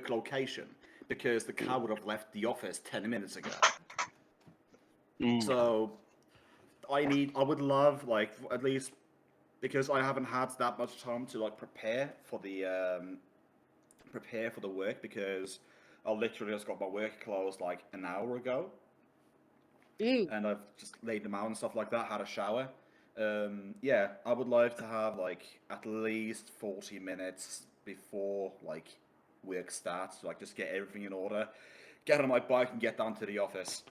work location because the car would have left the office 10 minutes ago. So I would love, like, at least, because I haven't had that much time to, like, prepare for the work, because I literally just got my work clothes like an hour ago. And I've just laid them out and stuff like that, had a shower. Yeah, I would like to have, like, at least 40 minutes before, like, work starts to, like, just get everything in order, get on my bike and get down to the office.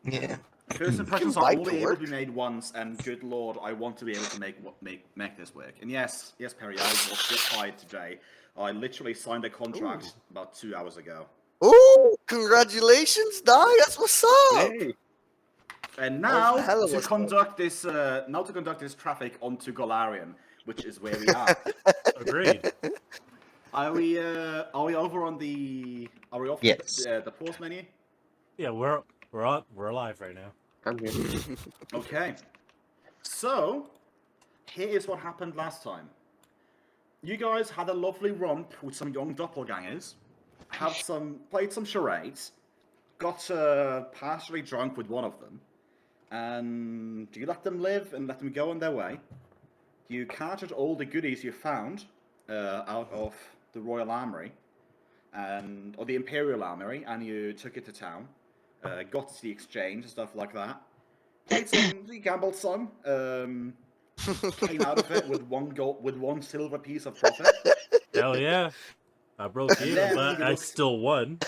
Yeah. First impressions are only able to be made once, and good lord, I want to be able to make this work. And yes, Perry, I was just hired today. I literally signed a contract about 2 hours ago. Ooh, congratulations, dog. That's what's up. Hey. And now to conduct this traffic onto 𝓲𝓪𝓷𝓮, which is where we are. Agreed. Are we over on the? Are we off the pause menu? Yeah, we're alive right now. I'm here. Okay. So, here is what happened last time. You guys had a lovely romp with some young doppelgangers, played some charades, got partially drunk with one of them, and you let them live and let them go on their way. You carted all the goodies you found out of the Royal Armory, or the Imperial Armory, and you took it to town. Got to the exchange and stuff like that. You gambled some. Came out of it with one silver piece of profit. Hell yeah! I broke even, but I still won.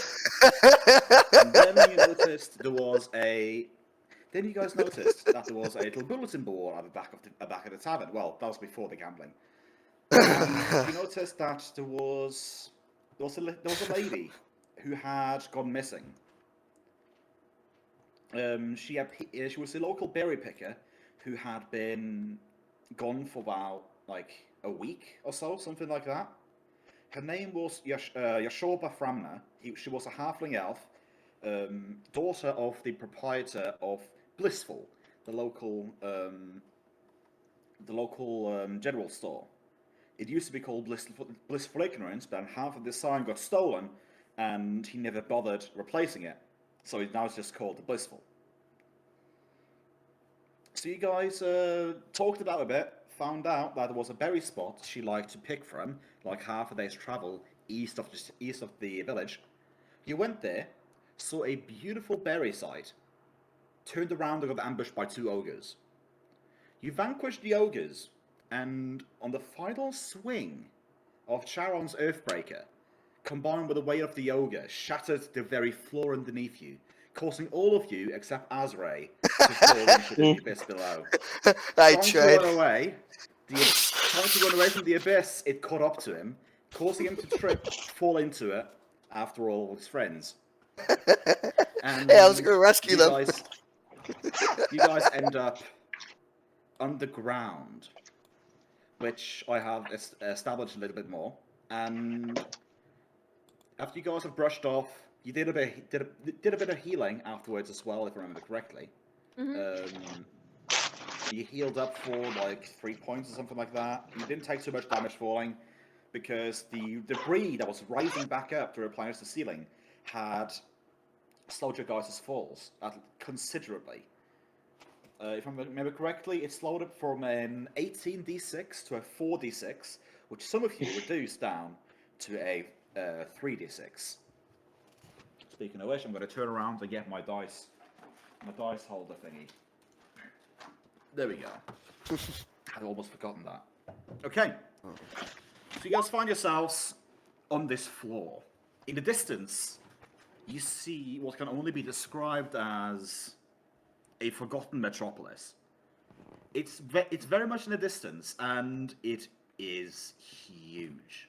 And then you noticed there was a. Then you guys noticed that there was a little bulletin board at the back of the tavern. Well, that was before the gambling. You noticed that there was a lady who had gone missing. She was a local berry picker who had been gone for about like a week or so, something like that. Her name was 𝓓𝓪𝓷𝓮'𝓼 𝓛𝓲𝓷𝓽. She was a halfling elf, daughter of the proprietor of 𝓓𝓪𝓷𝓚, the local general store. It used to be called 𝓓𝓪𝓷𝓚, but half of the sign got stolen, and he never bothered replacing it. So now it's just called the 𝓓𝓪𝓷. So you guys talked about it a bit, found out that there was a berry spot she liked to pick from, like half a day's travel east of the village. You went there, saw a beautiful berry site, turned around and got ambushed by 2 ogres. You vanquished the ogres, and on the final swing of Charon's Earthbreaker, combined with the weight of the ogre, shattered the very floor underneath you, causing all of you, except Azrae, to fall into the abyss below. Trying to run away from the abyss, it caught up to him, causing him to fall into it after all his friends. And hey, I was going to rescue them. You guys end up underground, which I have established a little bit more. And after you guys have brushed off, you did a bit of healing afterwards as well, if I remember correctly. You healed up for like 3 points or something like that. You didn't take too much damage falling, because the debris that was rising back up to replenish the ceiling had slowed your guys' falls considerably. If I remember correctly, it slowed it from an 18d6 to a 4d6, which some of you reduced down to a 3d6. Speaking of which, I'm going to turn around and get my dice holder thingy. There we go. I'd almost forgotten that. Okay. So you guys find yourselves on this floor. In the distance, you see what can only be described as a forgotten metropolis. It's very much in the distance, and it is huge.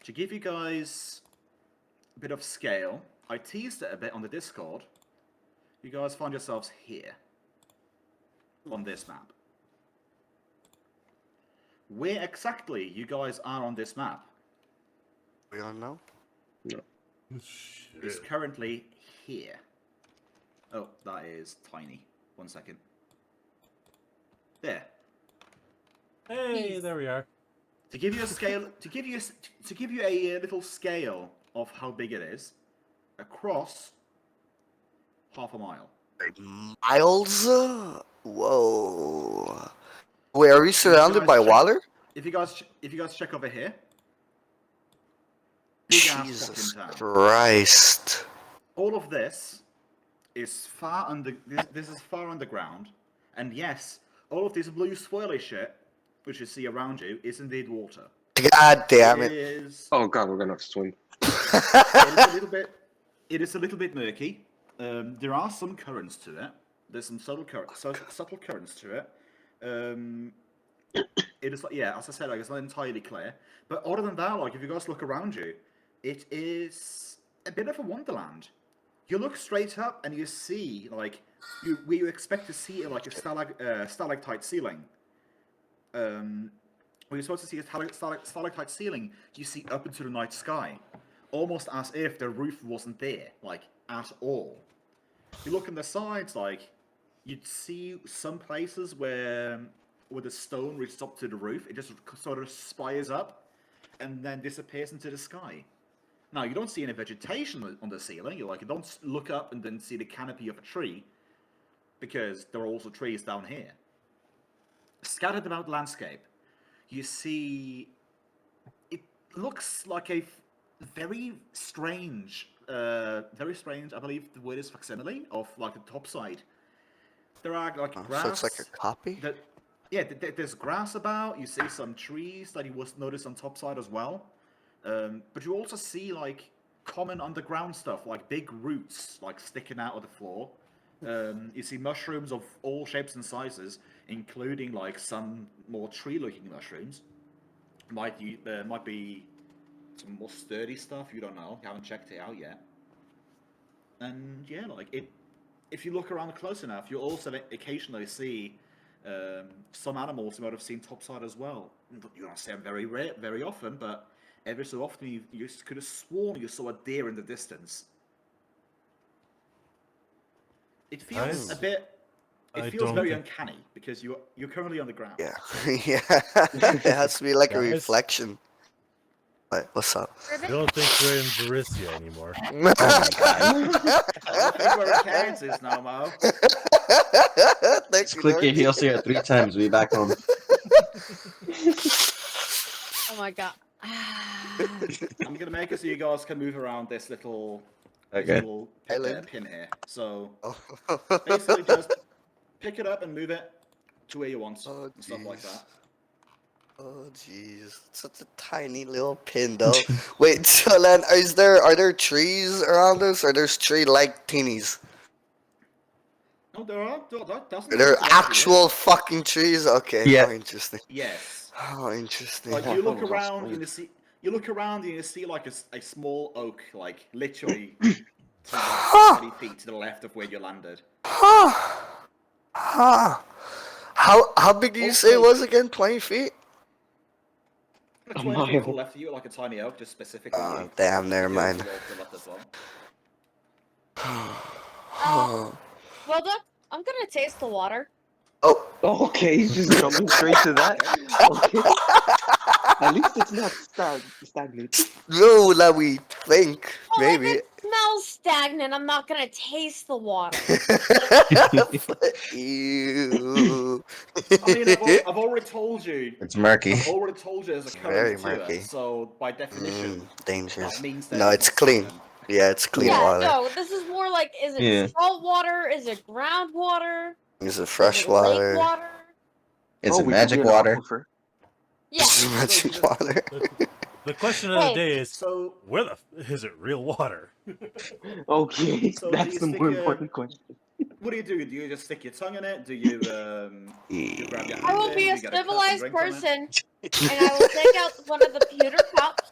To give you guys a bit of scale, I teased it a bit on the Discord. You guys find yourselves here, on this map. Where exactly you guys are on this map? We all know? No. Is currently here. Oh, that is tiny. 1 second. There. Hey, there we are. To give you a scale, to give you a little scale of how big it is, across half a mile. Miles? Whoa. Wait, are we surrounded by water? If you guys check over here, big ass Jesus fucking town. Christ. All of this is far under. This is far underground, and yes, all of this blue swirly shit, which you see around you, is indeed water. God damn it. Oh god, we're gonna have to swim. It is a little bit murky. There are some currents to it. There's some subtle currents to it. It is, yeah, as I said, like, it's not entirely clear. But other than that, like, if you guys look around you, it is a bit of a wonderland. You look straight up and you see, like, where you expect to see, like, a stalactite ceiling. When you're supposed to see a stalactite ceiling, you see up into the night sky. Almost as if the roof wasn't there, like, at all. You look on the sides, like, you'd see some places where the stone reaches up to the roof, it just sort of spires up, and then disappears into the sky. Now, you don't see any vegetation on the ceiling, you don't look up and then see the canopy of a tree, because there are also trees down here. Scattered about the landscape, you see, it looks like a very strange, I believe the word is facsimile, of, like, the top side. There are, like, grass. So it's like a copy? There's grass about, you see some trees that you will notice on top side as well. But you also see, like, common underground stuff, like big roots, like, sticking out of the floor. You see mushrooms of all shapes and sizes, including, like, some more tree-looking mushrooms. Might be some more sturdy stuff, you don't know, you haven't checked it out yet. And yeah, like, if you look around close enough, you'll also occasionally see some animals you might have seen topside as well. You don't see them very often, but every so often you could have sworn you saw a deer in the distance. It feels It feels very uncanny because you're currently on the ground. Yeah, yeah. It has to be like a reflection. What's up? I don't think we're in 𝓓𝓪𝓷𝓴𝓼 anymore. I don't think we're in Kansas now, Mo. Just click it, he'll see it 3 times, we'll be back home. Oh my god. I'm gonna make it so you guys can move around this little, Okay. pin here. So basically just pick it up and move it to where you want and stuff like that. Oh jeez, such a tiny little pin though. Wait, so then are there trees around us, or there's tree-like teenies? No, there are. Are there actual fucking trees? Okay. Yeah. Oh, interesting. Yes. Oh, interesting. Like you look around and you see like a small oak, like literally 20 feet to the left of where you landed. Huh. How big do you say it was again? 20 feet? 20 feet to the left of you, like a tiny oak, just specifically. Oh, damn, never mind. Well, Doc, I'm gonna taste the water. Oh. Okay, he's just jumping straight to that. Okay. At least it's not stagnant. No, that we think, Well, maybe. if it smells stagnant, I'm not gonna taste the water. Ew. I mean, I've already told you. It's murky. I've already told you there's a Very current to murky. it, so by definition, Dangerous. that means No, it's clean. Yeah, it's clean water. No, this is more like, is it salt water? Is it groundwater? Is it fresh Lake water? water? It's a magic water. Yeah. It's magic water. The question of the day is, So, is it real water? Okay, So that's do the you more stick important question. what do you do? Do you just stick your tongue in it? Do you grab your hand I will in? be Do a you get cup and civilized drink from it? person, and I will take out one of the pewter cups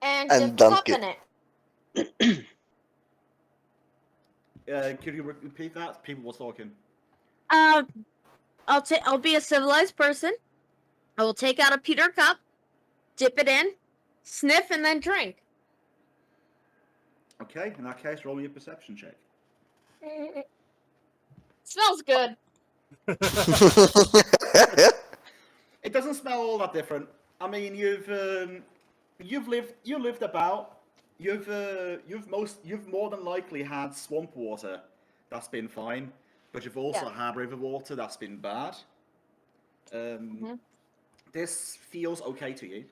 and dip the dunk cup in it. Could you repeat that? People were talking. I'll be a civilized person. I will take out a pewter cup, dip it in, sniff, and then drink. Okay, in that case, roll me a perception check. Smells good. It doesn't smell all that different. I mean, you've lived about. You've more than likely had swamp water. That's been fine, but you've also had river water. That's been bad. This feels okay to you.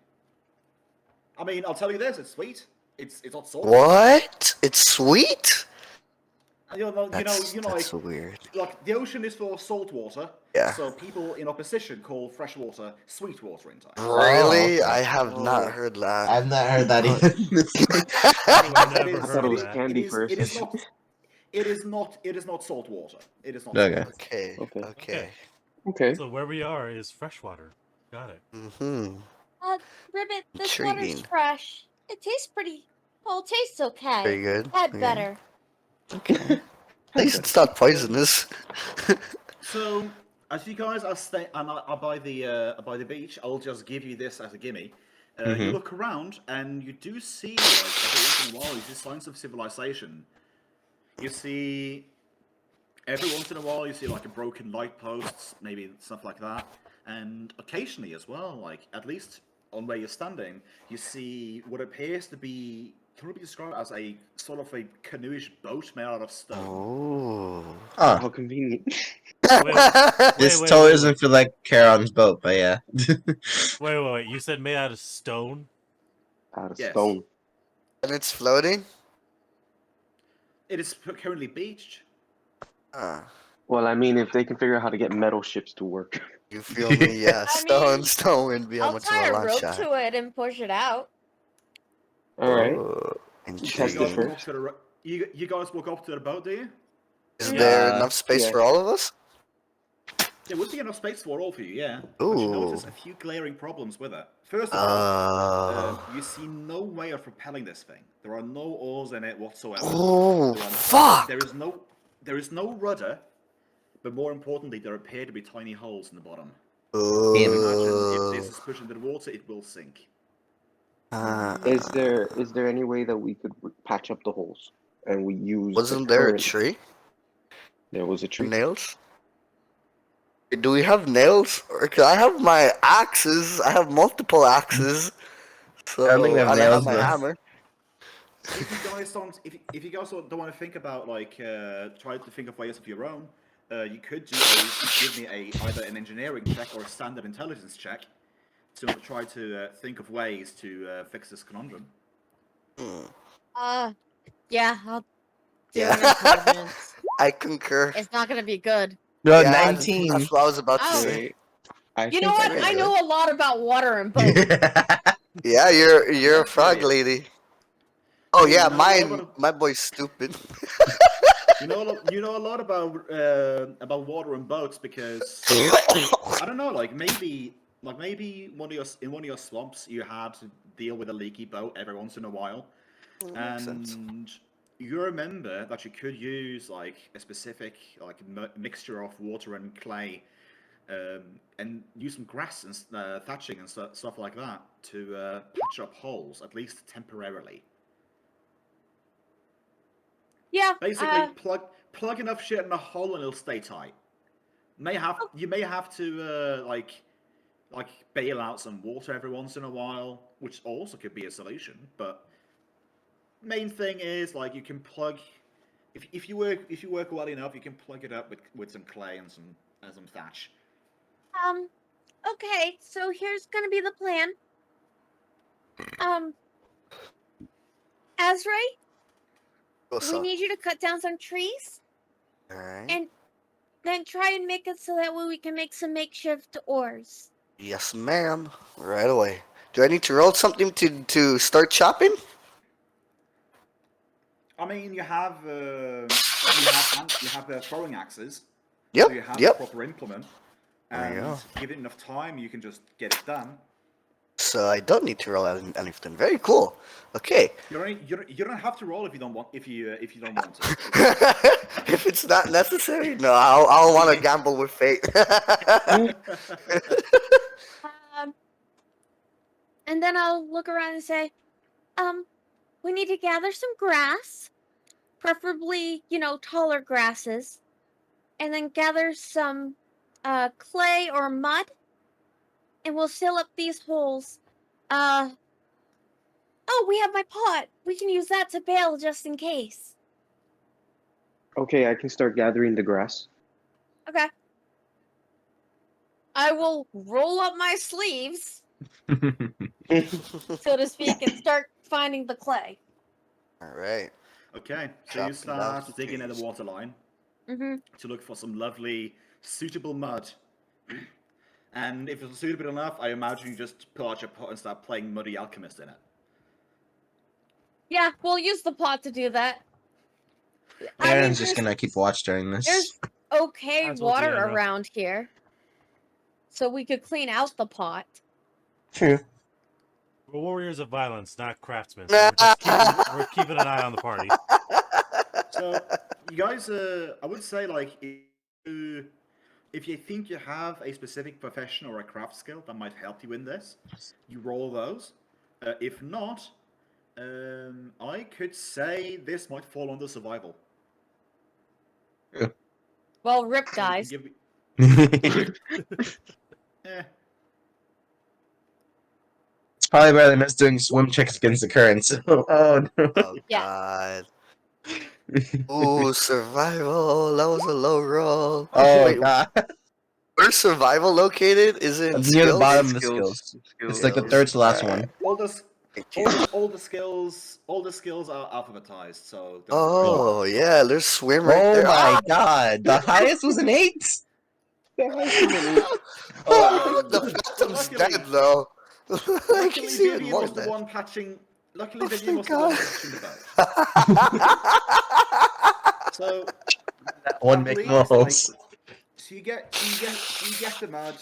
I mean, I'll tell you this: it's sweet. It's not salty. What? It's sweet? That's Like weird. like the ocean is full of salt water. Yeah. So people in opposition call fresh water sweet water in time. Really? okay. I have not heard that. I've not heard that either. I've It never is- I thought it heard was that. candy It first. is not. It is not salt water. It is not. Okay. Salt water. Okay. Okay. Okay. Okay. So where we are is freshwater. Got it. Mm-hmm. Ribbit, this Intriguing. water's fresh. It tastes pretty. Well, it tastes okay. Very good. Had Okay. better. Okay. At least it's not poisonous. So, as you guys are by the beach, I'll just give you this as a gimme. You look around and you do see, like, every once in a while, you see signs of civilization. You see, every once in a while, you see like a broken light posts, maybe stuff like that, and occasionally as well, like at least on where you're standing, you see what appears to be. Can it be described as a sort of a canoeish boat made out of stone? Oh. Huh. How convenient. This wait, totally wait, doesn't feel like Charon's boat, but yeah. Wait. You said made out of stone? Out of Yes. stone. And it's floating? It is currently beached. Ah. Well, I mean, if they can figure out how to get metal ships to work. You feel me? Yeah. I Stone mean, wouldn't be how I'll much tie of a a lunch rope shot. to it and push it out. All right. Oh, You Test guys it intriguing. walk first. up to the you guys walk up to the boat, do you? Is there Yeah. enough space Yeah. for all of us? There would be enough space for all for you, yeah. But you notice Ooh. a few glaring problems with it. First of all, Oh. you see no way of propelling this thing. There are no oars in it whatsoever. Oh, There are- fuck! There is no rudder, but more importantly, there appear to be tiny holes in the bottom. Imagine if this is pushed into the water, it will sink. Is there any way that we could patch up the holes and we use Wasn't the there a current? tree? There was a tree. Nails? Do we have nails? Or 'cause I have my axes. I have multiple axes. So I don't think we have and I nails, have my but- hammer. If you guys don't want to think about try to think of ways of your own, you could give me either an engineering check or a standard intelligence check to try to think of ways to fix this conundrum. Yeah, I'll do Yeah. an intelligence. I concur. It's not gonna be good. No, Yeah, 19. That's what I was about to Oh. say. Wait, I You know think what? pretty I good. know a lot about water and boats. Yeah, you're a That's frog brilliant. lady. Oh You yeah, know a lot of- my boy's stupid. You know a lot about water and boats because I don't know, like maybe in one of your swamps you had to deal with a leaky boat every once in a while, Makes sense. and you remember that you could use like a specific mixture of water and clay, and use some grass and thatching and stuff like that to patch up holes at least temporarily. Yeah. Basically, plug enough shit in a hole and it'll stay tight. You may have to like bail out some water every once in a while, which also could be a solution. But main thing is like you can plug if you work well enough, you can plug it up with some clay and some thatch. Okay, so here's gonna be the plan. Azrae, What's we up? need you to cut down some trees Alright. and then try and make it so that way we can make some makeshift oars. Yes, ma'am. Right away. Do I need to roll something to start chopping? I mean, you have throwing axes. Yep. So you have Yep. a proper implement, There you and go. give it enough time, you can just get it done. So I don't need to roll anything. Very cool. Okay. You don't have to roll if you don't want to. If it's not necessary, no, I'll want to gamble with fate. And then I'll look around and say, we need to gather some grass, preferably, taller grasses, and then gather some clay or mud, and we'll seal up these holes. Oh, we have my pot. We can use that to bail just in case. Okay, I can start gathering the grass. Okay. I will roll up my sleeves, so to speak, and start finding the clay. Alright. Okay, so Chopping you down start digging at the trees. water line Mm-hmm. to look for some lovely, suitable mud. And if it's suitable enough, I imagine you just pull out your pot and start playing Muddy Alchemist in it. Yeah, we'll use the pot to do that. I mean, Aaron's just gonna keep watch during this. there's okay Might as well do water that, Nerro. around here, so we could clean out the pot. True. We're warriors of violence, not craftsmen. So we're keeping an eye on the party. So, you guys, I would say, like, if you think you have a specific profession or a craft skill that might help you in this, you roll those. If not, I could say this might fall under survival. Well, Rip You dies. can give me- eh. It's probably better than us doing swim checks against the currents. Oh no. Oh Yeah. god. Ooh, survival. That was a low roll. Oh Wait, god. where's survival located? Is it It's near the skills? bottom of the skills. It's like the third to last one. All the Thank you. all the skills are alphabetized, so. don't worry. Oh yeah, there's swim right Oh there. my god. The highest was an 8? Oh, the Phantom's luckily- dead though. like Luckily, he's even Vivian more was the dead. one patching. Luckily, Oh, Vivian was thank the one God. patching the boat. So One luckily, make it's like, rolls. so you get the mud,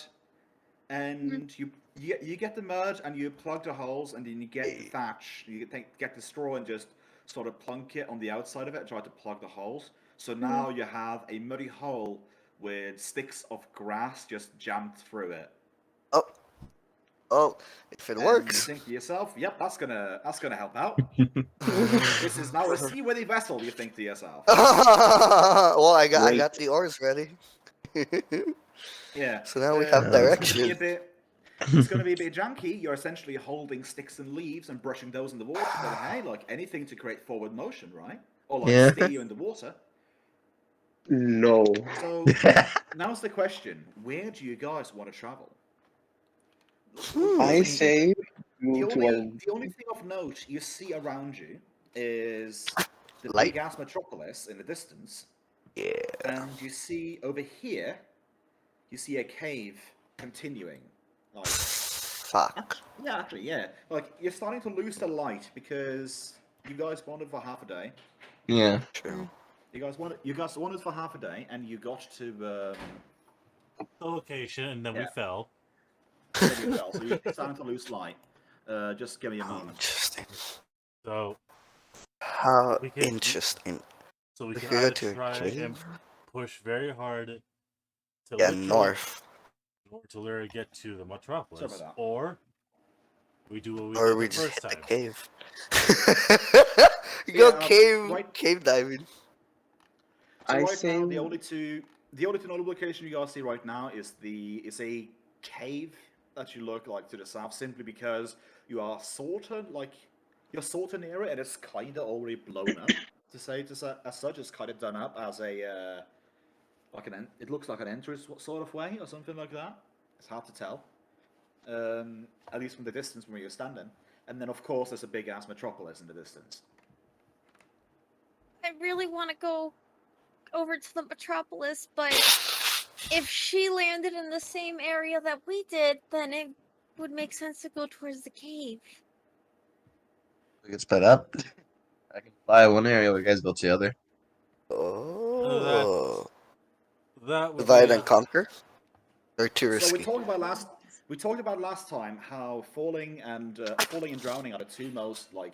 and you get the mud, and you plug the holes, and then you get the thatch. You get the straw and just sort of plunk it on the outside of it, and try to plug the holes. So now you have a muddy hole with sticks of grass just jammed through it. Oh, if it And works. you think to yourself, "Yep, that's gonna help out." This is now a seaworthy vessel. You think to yourself. well, I Great. got the oars ready. Yeah. So now we have It's gonna be a direction. bit. It's going to be a bit janky. You're essentially holding sticks and leaves and brushing those in the water. But hey, like anything to create forward motion, right? Or like Yeah. steer you in the water. No. So now's the question: where do you guys want to travel? I say the move to our. only thing of note you see around you is the Light. big ass metropolis in the distance. Yeah. And you see over here, you see a cave continuing. Like, Fuck. yeah, actually, yeah. Like, you're starting to lose the light because you guys wanted for half a day. Yeah. True. You guys wanted for half a day, and you got to The location, and then we Yeah. fell. then you fell, so you're starting to lose light. Just give me a moment. Interesting. So How We can- interesting. we We can could go either to a try and cave. push very hard to Yeah, literally- north. in order to literally get to the metropolis, Sorry about that. or we do what we Or did we the just first hit the time. cave. You go Yeah, cave right. diving. So I right say now, the only two notable location you guys see right now is a cave that you look like to the south, simply because you are sort of near it, and it's kind of already blown up. As such, it's kind of done up as a it looks like an entrance sort of way or something like that. It's hard to tell, at least from the distance from where you're standing. And then, of course, there's a big ass metropolis in the distance. I really want to go over to the metropolis, but if she landed in the same area that we did, then it would make sense to go towards the cave. We can split up. I can fly one area, you guys go to the other. Oh. That would Divide be and conquer? Or too So risky? we talked about last time how falling and drowning are the two most the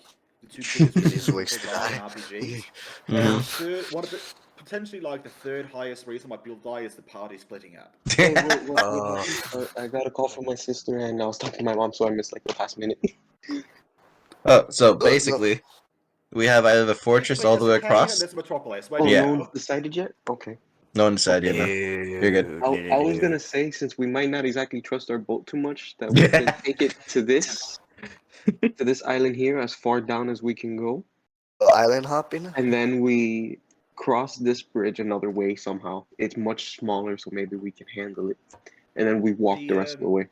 two biggest reasons ways to people die in die. RPGs. Mhm. One of the potentially the third highest reason why people die is the party splitting up. Hey, I got a call from my sister, and I was talking to my mom, so I missed the past minute. Oh, so basically, we have either the fortress Basically, all the way there's a cave and across. there's a metropolis. Where Oh, do you Yeah. no go? one's decided yet. Okay. No one decided yet, man. You're good. I was gonna say, since we might not exactly trust our boat too much, that we can take it to this island here as far down as we can go, Island hopping? and then we cross this bridge another way somehow. It's much smaller, so maybe we can handle it, and then we walk the rest of the way.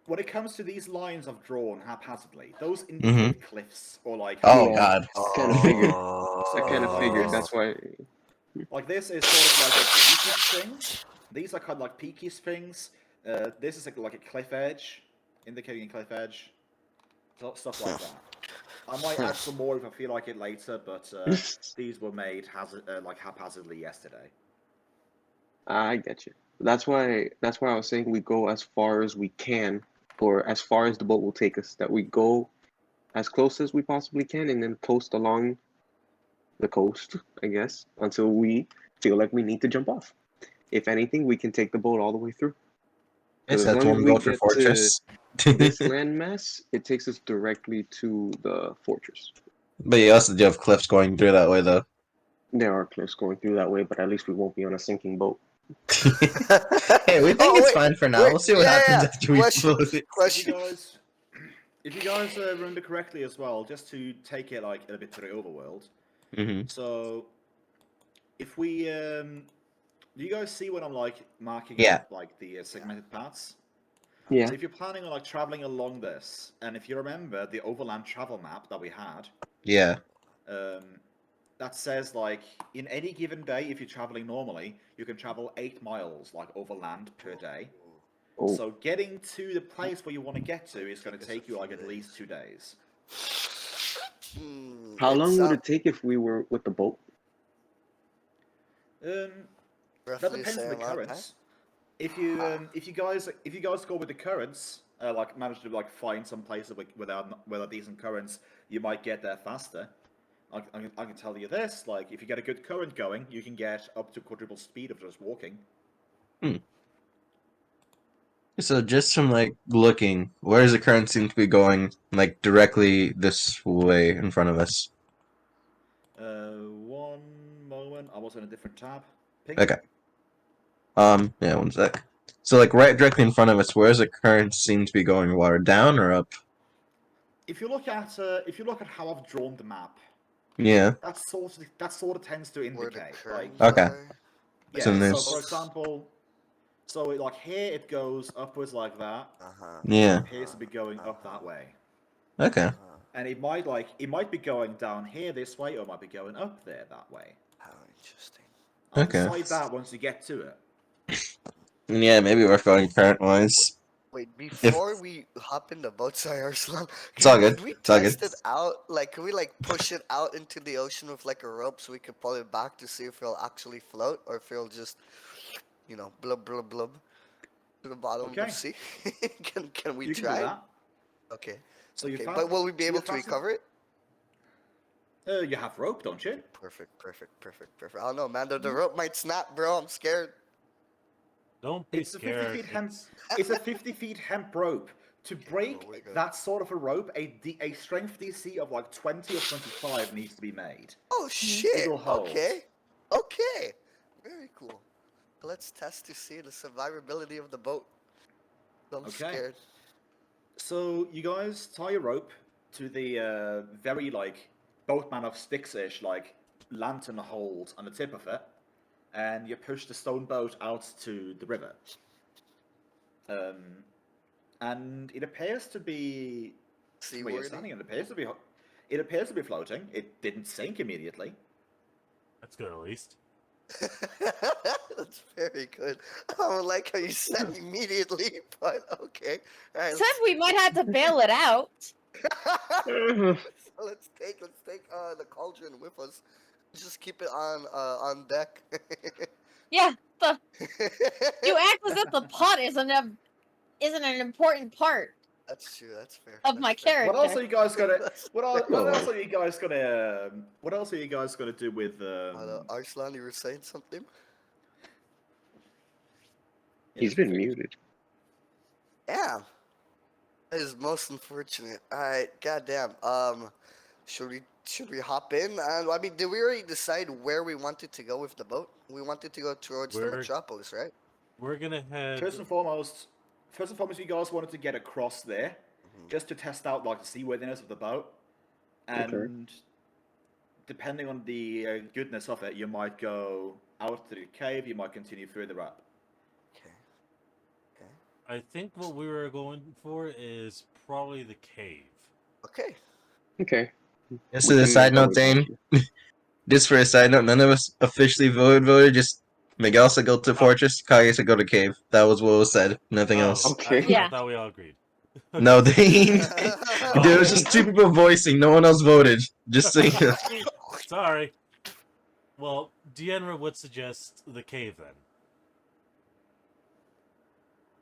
When it comes to these lines I've drawn haphazardly, those indicate cliffs or like. Oh Yeah. God. Kind of figured. Oh. I kind of figured. That's why. Like this is sort of like a peaky thing. These are kind of like peaky things. This is like a cliff edge, indicating a cliff edge. Stuff like that. I might add some more if I feel like it later, but these were made like haphazardly yesterday. I get you. That's why I was saying we go as far as we can, or as far as the boat will take us. That we go as close as we possibly can, and then coast along the coast, I guess, until we feel like we need to jump off. If anything, we can take the boat all the way through. Yes, As that's long as one we goal for get Fortress. this landmass, it takes us directly to the fortress. But you also do have cliffs going through that way, though. There are cliffs going through that way, but at least we won't be on a sinking boat. Hey, we think it's fine for now. We'll see what happens after we float it. Question. If you guys remember correctly as well, just to take it like a bit to the overworld. So, if we, do you guys see when I'm like marking up like the segmented paths? Yeah. So if you're planning on like traveling along this, and if you remember the overland travel map that we had, that says like in any given day, if you're traveling normally, you can travel 8 miles like overland per day. Oh. So getting to the place where you want to get to is going to take you like at least 2 days. How long would it take if we were with the boat? That depends on the currents. If you guys go with the currents, like manage to like find some places without decent currents, you might get there faster. I can tell you this: like if you get a good current going, you can get up to quadruple speed of just walking. So just from like looking, where does the current seem to be going? Like directly this way in front of us. One moment, I was on a different tab. Okay. Yeah, one sec. So like right directly in front of us, where does the current seem to be going? Water down or up? If you look at how I've drawn the map, that sort of tends to indicate like So for example, like here it goes upwards like that. It appears to be going up that way. And it might be going down here this way, or it might be going up there that way. How interesting. I'll decide that once you get to it. Yeah, maybe we're going current wise. Wait, before we hop in the boat, sorry, Arslan. It's all good. Could we It's all good. test it out? Like, can we like push it out into the ocean with like a rope so we can pull it back to see if it'll actually float or if it'll just, you know, blub blub blub to the bottom of the sea? Can we try? Can do that. Okay. So okay. But will we be able to recover it? You have rope, don't you? Perfect. I don't know, man. The rope might snap, bro. I'm scared. Don't be scared. It's a 50 feet hemp rope. To break that sort of a rope, a strength DC of like 20 or 25 needs to be made. Oh shit! It'll hold. Okay. Very cool. Let's test to see the survivability of the boat. I'm scared. So you guys tie your rope to the very like boatman of sticks-ish like lantern hold on the tip of it, and you push the stone boat out to the river. And it appears to be seaworthy. It appears to be floating. It didn't sink immediately. That's good, at least. That's very good. I don't like how you said immediately, but okay. Right, Said we might have to bail it out. so let's take the cauldron with us. Just keep it on deck. Yeah, you act as if the pot isn't an important part. That's true. That's fair. Of my character. What else are you guys gonna? What else are you guys gonna do with? Arslan, you were saying something. He's been muted. Yeah. That is most unfortunate. Alright, goddamn. should we hop in? And I mean, did we already decide where we wanted to go with the boat? We wanted to go towards the We're- metropolis, right? We're gonna head. First and foremost, you guys wanted to get across there, just to test out like the seaworthiness of the boat, and depending on the goodness of it, you might go out to the cave. You might continue through the ramp. Okay. I think what we were going for is probably the cave. Okay. Okay. Just We as a can side make our note, way back Dane. here. Just for a side note, none of us officially voted. Just Miguel said go to Fortress, Kage said go to Cave. That was what was said. Nothing Oh, else. Okay. I Yeah. thought we all agreed. No, Dane. There was just 2 people voicing. No one else voted. Just so you know. Sorry. Well, 𝓓𝓪𝓷 would suggest the cave then.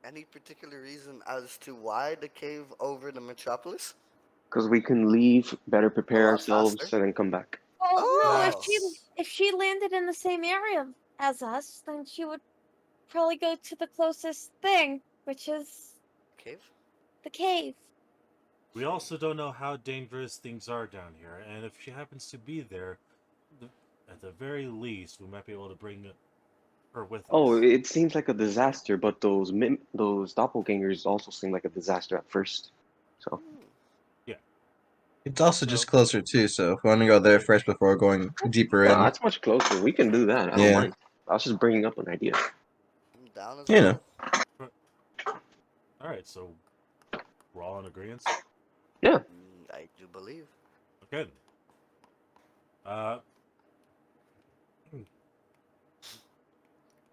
Any particular reason as to why the cave over the metropolis? Because we can leave, better prepare lot ourselves, faster. and then come back. Well, no, That's- if she landed in the same area as us, then she would probably go to the closest thing, which is Cave? the cave. We also don't know how dangerous things are down here, and if she happens to be there, at the very least, we might be able to bring her with us. Oh, it seems like a disaster, but those doppelgangers also seem like a disaster at first. So It's also just closer too, so if we want to go there first before going deeper well, in. that's much closer. We can do that. I don't Yeah. mind. I was just bringing up an idea. I'm down as You know. well. Alright, so we're all in agreement? Yeah. I do believe. Okay.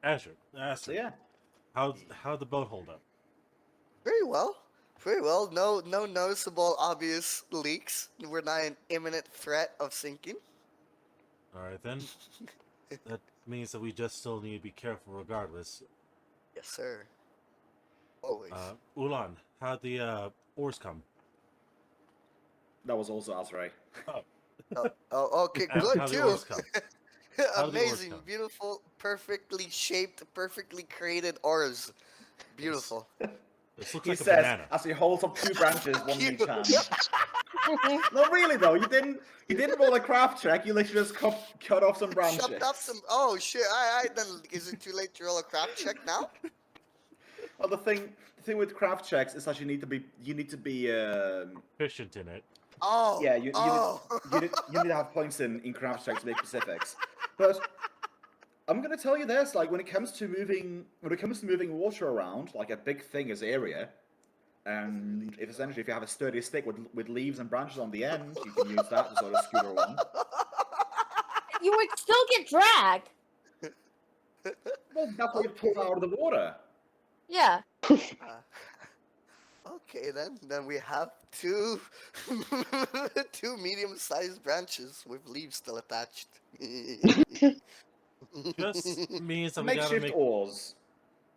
Asher, So yeah, how'd the boat hold up? Very well. Very well. No noticeable obvious leaks. We're not in imminent threat of sinking. Alright then. That means that we just still need to be careful regardless. Yes, sir. Always. Ulan, how'd the oars come? that was also Azrael. Oh, okay, How'd good the too. oars come? How'd the oars Amazing, come? beautiful, perfectly shaped, perfectly created oars. Beautiful. This looks He like a says banana. as he holds up 2 branches, one in each Cute. hand. No, really though, you didn't roll a craft check. You literally just cut off some branches. Chopped up some. Oh shit! I then is it too late to roll a craft check now? Well, the thing with craft checks is that you need to be Efficient in it. Oh. yeah, you Oh. need to have points in craft checks to make specifics. But I'm gonna tell you this: like when it comes to moving water around, like a big thing is area, and if you have a sturdy stick with leaves and branches on the end, you can use that to sort of scooter along. You would still get dragged. Well, that's why you pull out of the water. Yeah. Okay then. Then we have two two medium-sized branches with leaves still attached. Just means that we gotta Makeshift make. oars.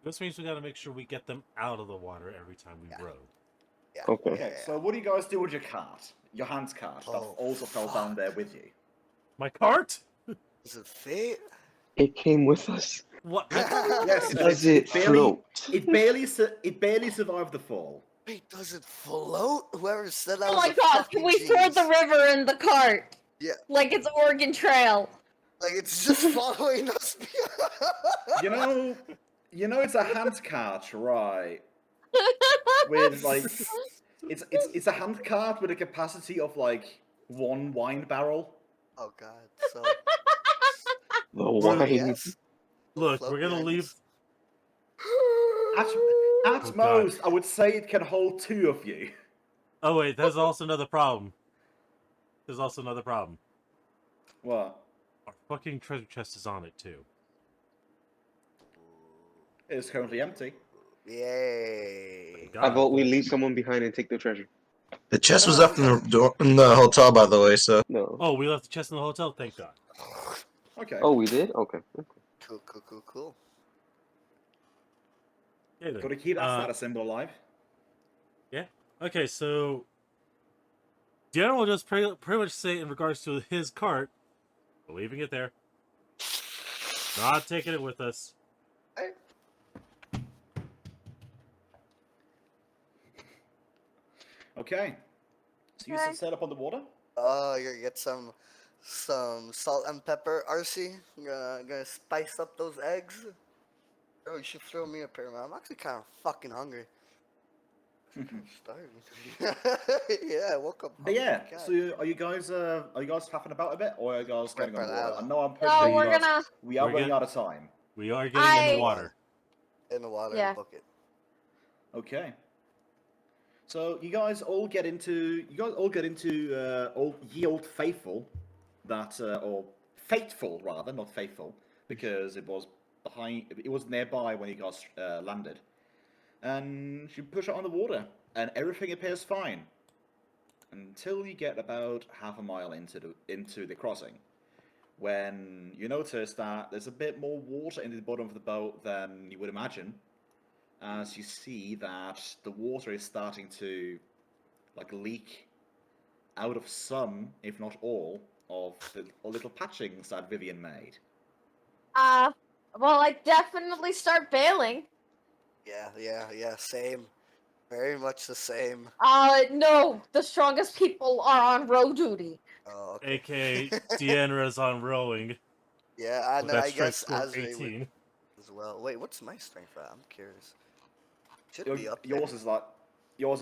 This means we gotta make sure we get them out of the water every time we row. Yeah. Okay. Okay, so what do you guys do with your cart? Your hand's cart that Oh, also fell down there with you. My cart? Does it fit? It came with us. What? Yes, Does it float? It barely survived the fall. Wait, does it float? Whoever said that Oh was my a god, fucking can we genius. ford the river in the cart? Yeah. Like it's Oregon Trail. Like it's just following us. You know, it's a hand cart, right? With like, it's a hand cart with a capacity of like 1 wine barrel. Oh god. So The wine. yes. Look, Float we're gonna behind leave. us. At God. most, I would say it can hold 2 of you. Oh wait, there's also another problem. There's also another problem. What? Our fucking treasure chest is on it too. It is currently empty. Yay. I God, vote we leave someone behind and take the treasure. The chest was up in the hotel, by the way. So No. Oh, we left the chest in the hotel. Thank God. Okay. Oh, we did? Okay. Cool. Okay, then. Gotta keep that status symbol alive. Yeah. Okay, so 𝓓𝓪𝓷 will just pretty much say in regards to his cart, we're leaving it there. Not taking it with us. Okay. So you Okay. set up on the water? Oh, you're gonna get some salt and pepper, RC. Gonna spice up those eggs. Bro, you should throw me a pair, man. I'm actually kind of fucking hungry. I'm starving. Yeah, I woke up But hungry. yeah, God. so are you guys faffing about a bit, or are you guys getting on the water? I Preparado. know I'm No, pushing, we're but gonna. we are We're running get- out of time. We are getting in the I- water. In the water, Yeah. bucket. Okay. So you guys all get into old ye old faithful, that or fateful rather, not faithful, because it was nearby when you guys landed, and you push it on the water, and everything appears fine until you get about half a mile into the crossing, when you notice that there's a bit more water in the bottom of the boat than you would imagine, as you see that the water is starting to leak out of some, if not all, of the little patchings that Vivian made. Well, I definitely start bailing. Yeah. Same. Very much the same. No, the strongest people are on row duty. Oh, okay. AKA Deanra's on rowing. Yeah, and With then that I strength guess score of Azri would 18. as well. Wait, what's my strength at? I'm curious. Should Your- be up there. yours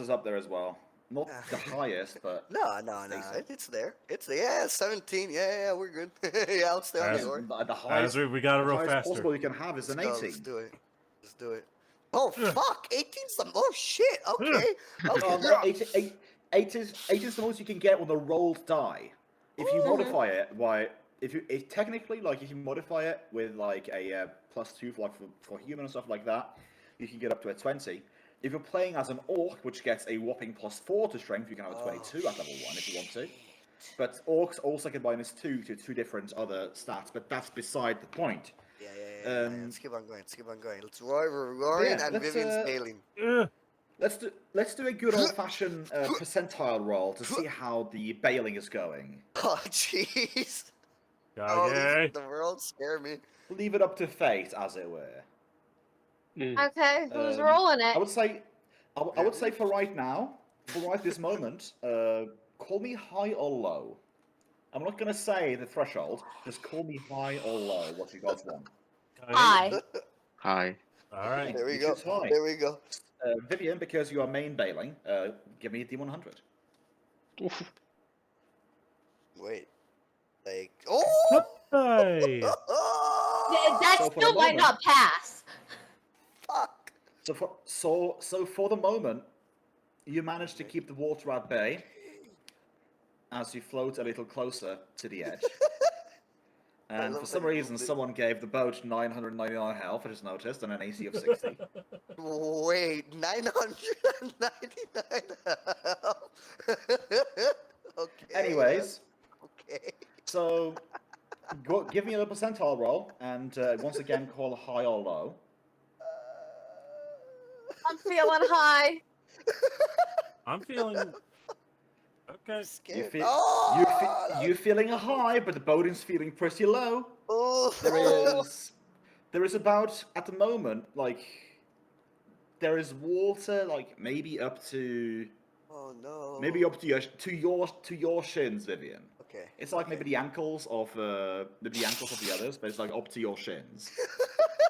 is up there as well. Not the highest, but No. decent. It's there. It's there. Yeah, 17. Yeah, we're good. Yeah, I'll stay on As- the oar. The highest, Azri, we gotta the row highest faster. possible you can have is an Let's 18. do it. Let's do it. Oh Ugh. fuck! 18's the oh shit. Okay. No, Okay. 8 is the most you can get on a rolled die. If you modify it by, if technically, if you modify it with a +2 for human and stuff like that, you can get up to a 20. If you're playing as an orc, which gets a whopping +4 to strength, you can have a 22 at level 1 if you want to. But orcs also get -2 to 2 different other stats, but that's beside the point. Yeah. Let's keep on going. Let's roar. We're roaring, yeah, and let's, Vivian's bailing. Ugh. Let's do a good old-fashioned percentile roll to see how the bailing is going. Oh jeez. Okay. The world scare me. Leave it up to fate, as it were. Okay, who's Um, rolling I it? would say, I would say for right now, for right this moment, call me high or low. I'm not gonna say the threshold. Just call me high or low. What you guys want? Hi. Hi. Alright. There we You go. choose high. There we go. Vivian, because you are main bailing, give me a D100. Wait. Like oh. Hey. That So for the still might moment- not pass. Fuck. So for the moment, you manage to keep the water at bay as you float a little closer to the edge. And for love some that you reason, moved it. someone gave the boat 999 health, I just noticed, and an AC of 60. Wait, 999. Okay. Anyways, Okay. so give me a percentile roll, and once again, call high or low. I'm feeling high. I'm feeling. Okay. Scared. You're feeling a high, but the boat is feeling pretty low. Oh. There is about, at the moment, there is water, maybe up to No. your shins, Vivian. Okay. It's maybe the ankles of the others, but it's up to your shins.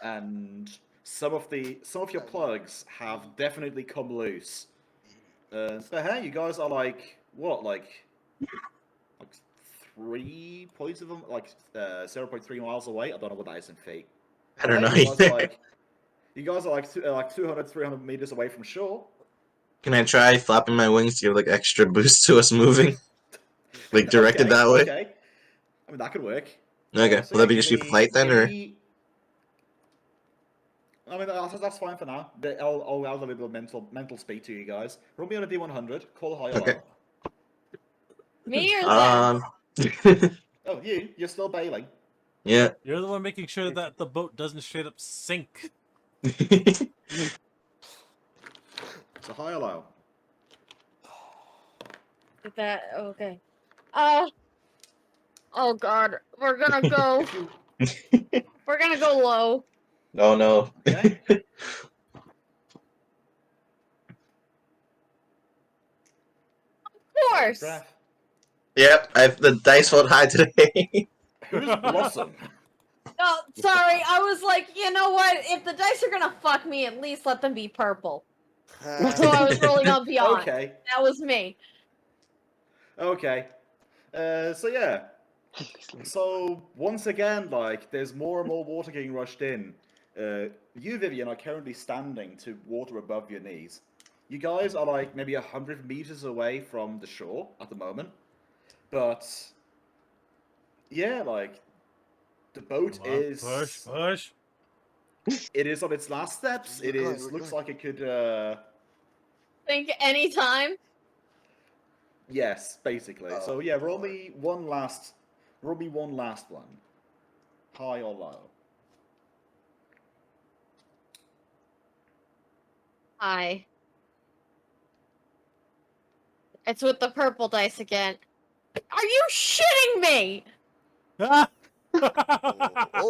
And some of your plugs have definitely come loose. But hey, you guys are what, 3 points of them, 0.3 miles away. I don't know what that is in feet. I don't know. Hey, either. you guys are 200, 300 meters away from shore. Can I try flapping my wings to give extra boost to us moving? Directed that way? Okay. I mean, that could work. Okay. So Will that be give just you me- flight then, give or? me- I mean, that's fine for now. I'll add a little mental speed to you guys. Roll me on a D100. Call high or Okay. low. Me or them? Oh, you're still bailing. Yeah. You're the one making sure that the boat doesn't straight up sink. So high or low. That okay. Oh god, we're gonna go. We're gonna go low. Oh no. Okay. Of course. Breath. Yep, the dice rolled high today. Who's Blossom? Oh, sorry. I was like, you know what? If the dice are gonna fuck me, at least let them be purple. So I was rolling on beyond. Okay. That was me. Okay. So yeah. So once again, like, there's more and more water getting rushed in. You, Vivian, are currently standing to water above your knees. You guys are like maybe 100 meters away from the shore at the moment. But yeah, like, the boat Come on, is push. it is on its last steps. It We're is going, looks we're like it could Think anytime. yes, basically. Oh, So yeah, roll Lord. me one last one. High or low? Hi. It's with the purple dice again. Are you shitting me? Oh,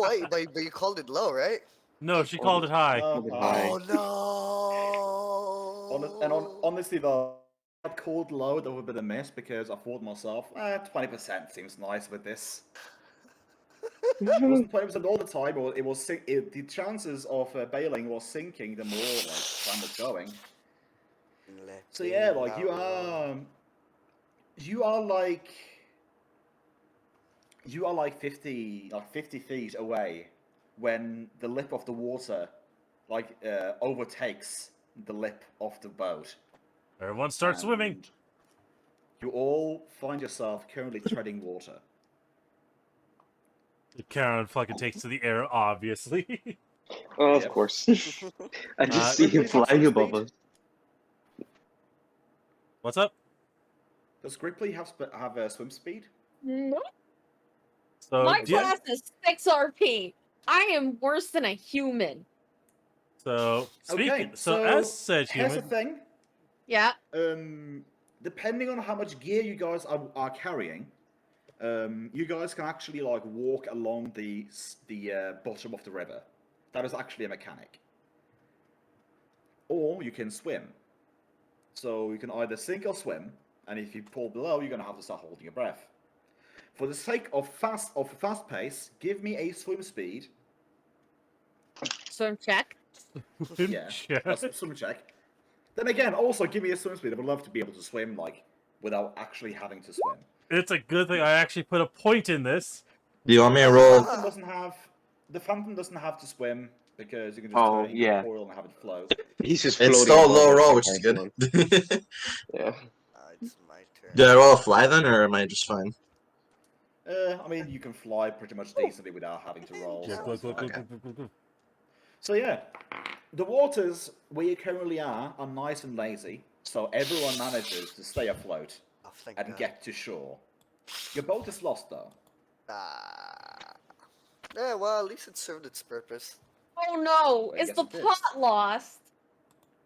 wait, but you called it low, right? No, she called it high. No, high. Oh no! Honestly though, I called low, that would have been a miss because I thought to myself, 20% seems nice with this. It wasn't 20% all the time, or it was the chances of bailing was sinking the more like time was going. So yeah, like you are like 50 feet away when the lip of the water like overtakes the lip of the boat. Everyone start swimming. And you all find yourself currently treading water. Karen fucking takes to the air, obviously. Oh, of Yep. course. I just Uh, see him Ripley's have flying swim above speed? us. What's up? Does Gripply have swim speed? Nope. So, My yeah. class is 6 RP. I am worse than a human. So, Okay, speaking. So, as said here's the human. thing. Yeah. Depending on how much gear you guys are carrying, you guys can actually like walk along the bottom of the river. That is actually a mechanic. Or you can swim. So you can either sink or swim, and if you pull below, you're gonna have to start holding your breath. For the sake of fast pace, give me a swim speed. Swim check. Yeah, swim check. Then again, also give me a swim speed. I would love to be able to swim like without actually having to swim. It's a good thing I actually put a point in this. Do you want me to roll? The Phantom doesn't have to swim because you can just Oh, turn it into yeah. coil and have it float. He's just It's floating still a above low us roll, like which is good. Hardcore. Yeah. It's my turn. Did I roll a fly then, or am I just fine? I mean, you can fly pretty much decently without having to roll. Yeah, So, go, it's go, go, fine. go, go, go. So yeah, the waters where you currently are nice and lazy, so everyone manages to stay afloat Oh, thank and God. get to shore. Your boat is lost though. Ah. Yeah, well, at least it served its purpose. Oh no! Well, Is yes, the it did. plot lost?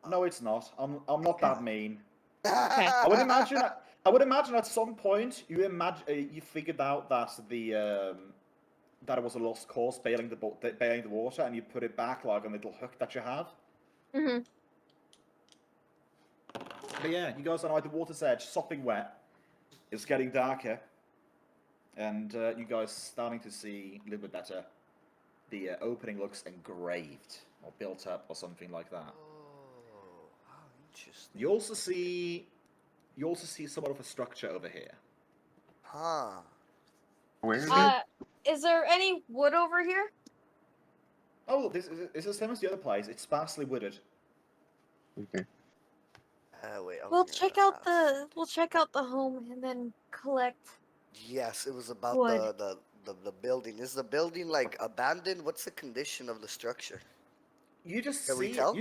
No, it's not. I'm not that mean. Okay. I would imagine. I would imagine at some point you figured out that that it was a lost cause, bailing the water, and you put it back like a little hook that you have. Mm-hmm. But yeah, you guys are now at the water's edge, sopping wet. It's getting darker, and you guys starting to see a little bit better. The opening looks engraved or built up or something like that. Oh, how interesting. You also see somewhat of a structure over here. Huh. Where is it? Is there any wood over here? Oh, this is the same as the other place. It's sparsely wooded. Okay. Wait. I'm We'll here. check out the home and then collect. Yes, it was about Wood. the building. Is the building like abandoned? What's the condition of the structure? You just Can we see tell?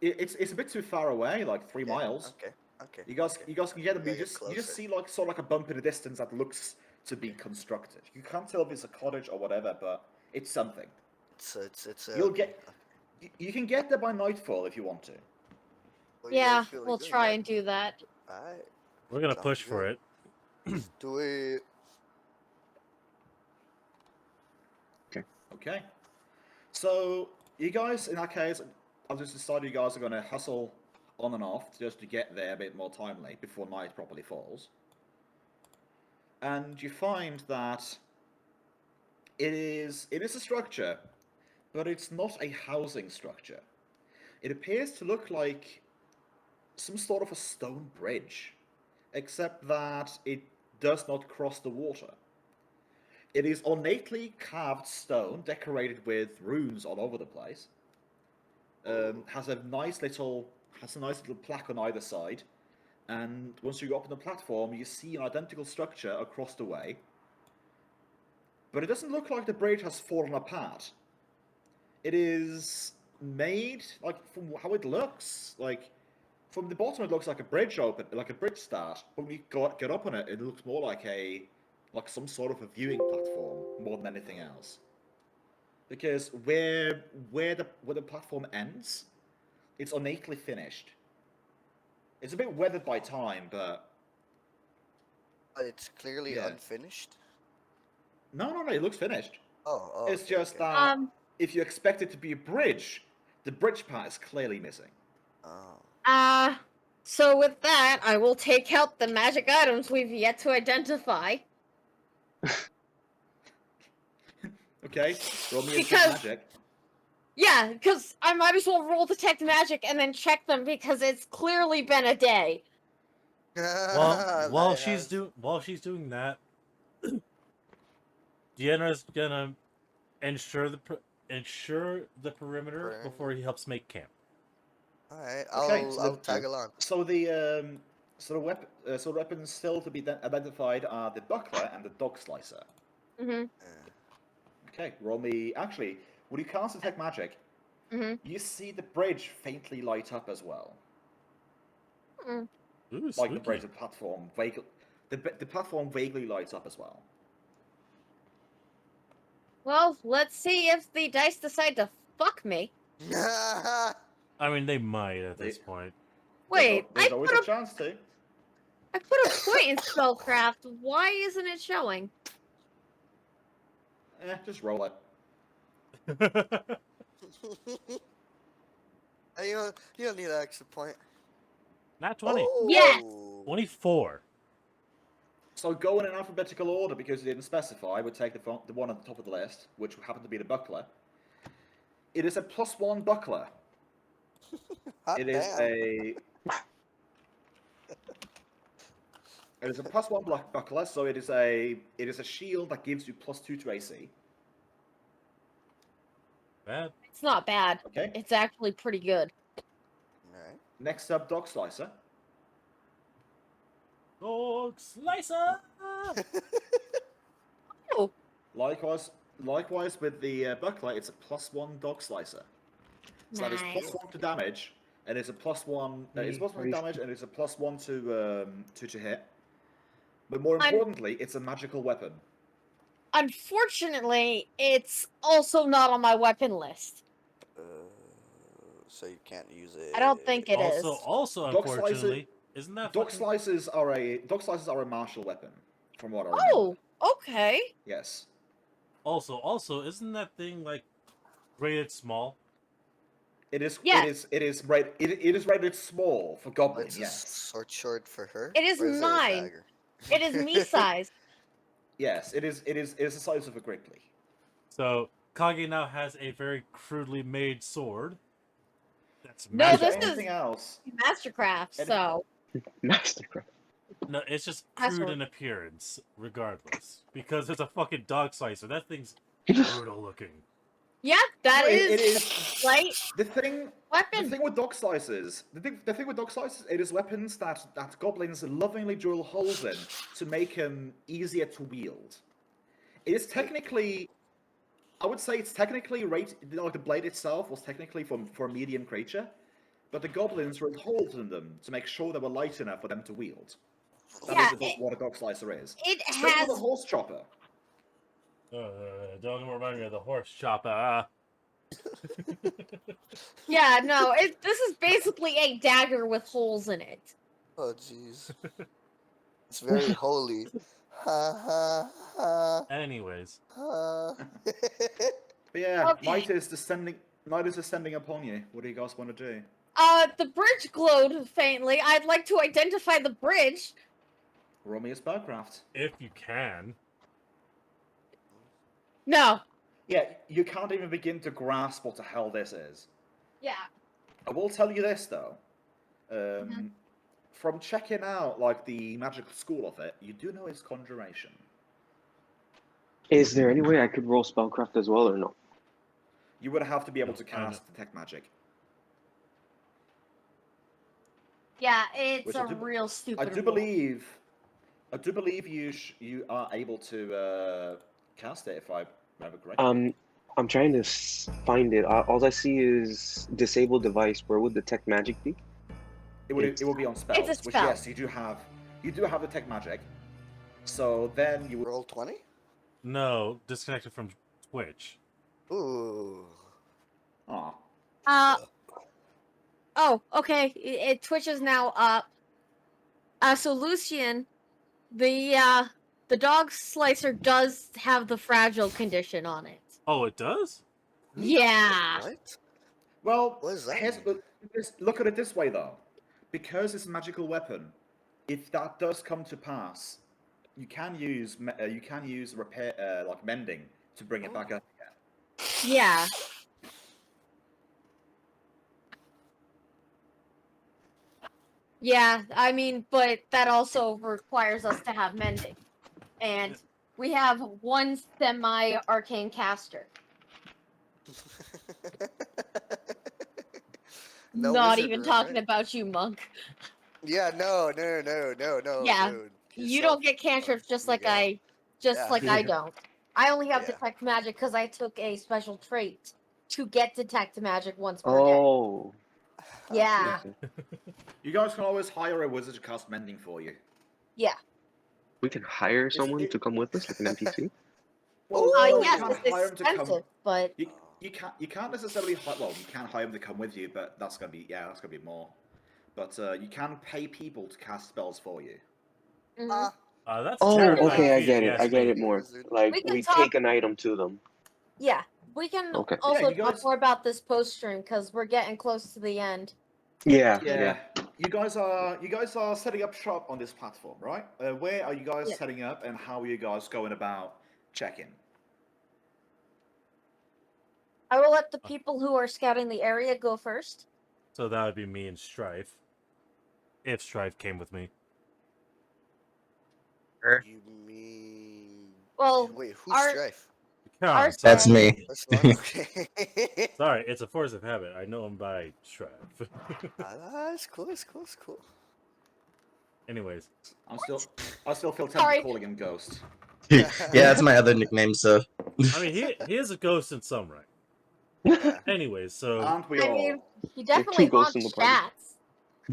It's a bit too far away, like 3 Yeah, miles. Okay. Okay. You guys can get it, but Yeah, you get just closer. see like sort of like a bump in the distance that looks to be constructed. You can't tell if it's a cottage or whatever, but it's something. It's You'll okay. get you can get there by nightfall if you want to. What do you Yeah, guys feel we'll like doing, try right? and do that. Alright. We're gonna Sounds push for good. it. Do it. Okay. So you guys, in that case, I've just decided you guys are going to hustle on and off just to get there a bit more timely before night properly falls. and you find that it is a structure, but it's not a housing structure. It appears to look like some sort of a stone bridge, except that it does not cross the water. It is ornately carved stone, decorated with runes all over the place. Has a nice little plaque on either side, and once you go up on the platform, you see an identical structure across the way. But it doesn't look like the bridge has fallen apart. It is made like from how it looks. Like from the bottom, it looks like a bridge open, like a bridge start. But when you get up on it, it looks more like some sort of a viewing platform more than anything else. Because where the platform ends, it's ornately finished. It's a bit weathered by time, but it's clearly Yeah. unfinished. no, it looks finished. Oh, It's okay, just okay. that if you expect it to be a bridge, the bridge part is clearly missing. Oh. So with that, I will take out the magic items we've yet to identify. Okay, roll me a Because- magic. Yeah, because I might as well roll detect magic and then check them because it's clearly been a day. Well, while That she's has- doing that, Deanna's gonna ensure the perimeter before he helps make camp. All right, Okay, I'll tag along. So the weapons still to be identified are the buckler and the dog slicer. Mm-hmm. Okay, roll me. Actually, when you cast detect magic, Mm-hmm. you see the bridge faintly light up as well. Mm. Ooh, Like spooky. the bridge, the platform the platform vaguely lights up as well. Well, let's see if the dice decide to fuck me. I mean, they might at They- this point. Wait, there's I always put a chance to. a point in spellcraft. Why isn't it showing? Just roll it. You don't need an extra point. Not 20. Yes! 24. So go in an alphabetical order because you didn't specify. We'll take the one at the top of the list, which happened to be the buckler. It is a +1 buckler. Hot It is damn. It is a +1 buckler, so it is a shield that gives you +2 to AC. Bad. It's not bad. Okay. It's actually pretty good. Alright. Next up, dog slicer. Dog slicer. Oh, Likewise with the buckler, it's a +1 dog slicer. So that is nice. +1 to damage, and it's a +1. It's +1 to damage, and it's a +1 to hit. But more importantly, it's a magical weapon. Unfortunately, it's also not on my weapon list. So you can't use it. I don't think it is. Also, Dog slicer- unfortunately, isn't that Dog fucking... slicers are a martial weapon, from what I remember. Oh, okay. Yes. Also, isn't that thing like rated small? It is. Yes. It is rated small for goblin. It's a Yes. short for her. It is Or a mine. dagger? It is me size. Yes. It is. It is the size of a Gripply. So Kage now has a very crudely made sword. That's No, magic. this Anything is- else? Mastercraft, so. Mastercraft. No, it's just That's crude what- in appearance, regardless. Because it's a fucking dog slicer. That thing's brutal looking. Yeah, that No, is it is light the thing. weapon. The thing with dog slicers, the thing with dog slicers, it is weapons that goblins lovingly drill holes in to make them easier to wield. It is technically, I would say it's technically like the blade itself was technically for a medium creature, but the goblins drilled holes in them to make sure they were light enough for them to wield. That is what a dog slicer is. It Same with a has. horse chopper. Don't remind me of the horse chopper. Yeah, no, this is basically a dagger with holes in it. Oh jeez. It's very holy. Ha ha ha Anyways, ha. But yeah, Okay. night is descending upon you. What do you guys want to do? The bridge glowed faintly. I'd like to identify the bridge. Roll me a spellcraft. If you can. No. Yeah, you can't even begin to grasp what the hell this is. Yeah. I will tell you this though. Mm-hmm. From checking out like the magical school of it, you do know it's conjuration. Is there any way I could roll spellcraft as well, or no? You would have to be able No, to I know. cast detect magic. Yeah, it's Which a real I stupid do rule. believe. I do believe you are able to cast it if I remember correctly. I'm trying to find it. All I see is disable device. Where would detect magic be? It would be on spells, which spell. yes, you do have. You do have detect magic. So then you would. Roll 20? No, disconnected from Twitch. Ooh. Ah, Oh, okay. Twitch is now up. So Lucian, the dog slicer does have the fragile condition on it. Oh, it does? Yeah. What? well, What does that here's, mean? look at it this way though, because it's a magical weapon. If that does come to pass, you can use repair like mending to bring it back up again. Yeah. Yeah, I mean, but that also requires us to have mending. And we have one semi-arcane caster. No Not wizard even room, talking right? about you, monk. Yeah, no, Yeah, dude. you don't Yourself. get cantrips just You like go. I Yeah. don't. I only have Yeah. detect magic because I took a special trait to get detect magic once per day. Oh, Yeah. okay. You guys can always hire a wizard to cast mending for you. Yeah. We can hire It's- someone it- to come with us, like an NPC. Well, Ooh. no, you Yes, can't it's hire him to come. expensive, but You can't necessarily well, you can hire him to come with you, but that's gonna be more. But you can pay people to cast spells for you. mhm. That's Oh, terrifying okay, I feat, if get you it. I ask get me. it more. Wizard. Like We can we talk- take an item to them. Yeah, we can Okay. also Yeah, you talk guys- more about this post stream because we're getting close to the end. Yeah. You guys are setting up shop on this platform, right? Where are you guys Yeah. setting up, and how are you guys going about checking? I will let the people who are scouting the area go first. So that would be me and Strife. If Strife came with me. You mean... Well, Wait, who's our- Strife? Come on, Ours- That's sorry. me. That's one? Okay. Sorry, it's a force of habit. I know him by Strife. That's cool, that's cool, that's cool. Anyways. I still feel tempted Sorry. calling him Ghost. Yeah, that's my other nickname. So I mean, he is a ghost in some right. Yeah. Anyways, so Aren't we I all? mean, he definitely two ghosts in haunts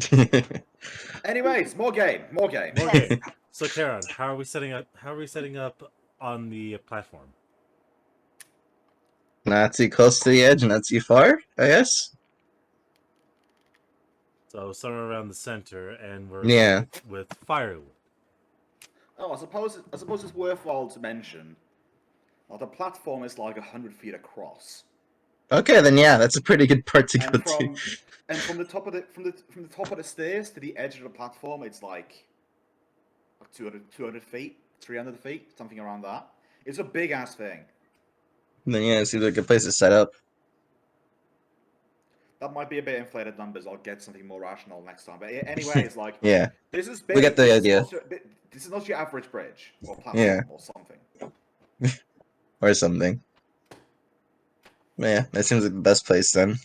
the party. chats. Anyways, more game. okay. Yes. So Karen, how are we setting up on the platform? not too close to the edge, not too far, I guess. So somewhere around the center, and we're Yeah. with firewood. Oh, I suppose it's worthwhile to mention. The platform is like 100 feet across, Okay, then yeah, that's a pretty good part to go and to. from the top of the stairs to the edge of the platform, it's like 200 feet, 300 feet, something around that. It's a big ass thing. Then yeah, it seems like a place to set up. That might be a bit inflated numbers. I'll get something more rational next time. But anyways, like Yeah, this is big. we get the This is idea. not this is not your average bridge or platform Yeah. or something. Or something. Yeah, that seems like the best place then.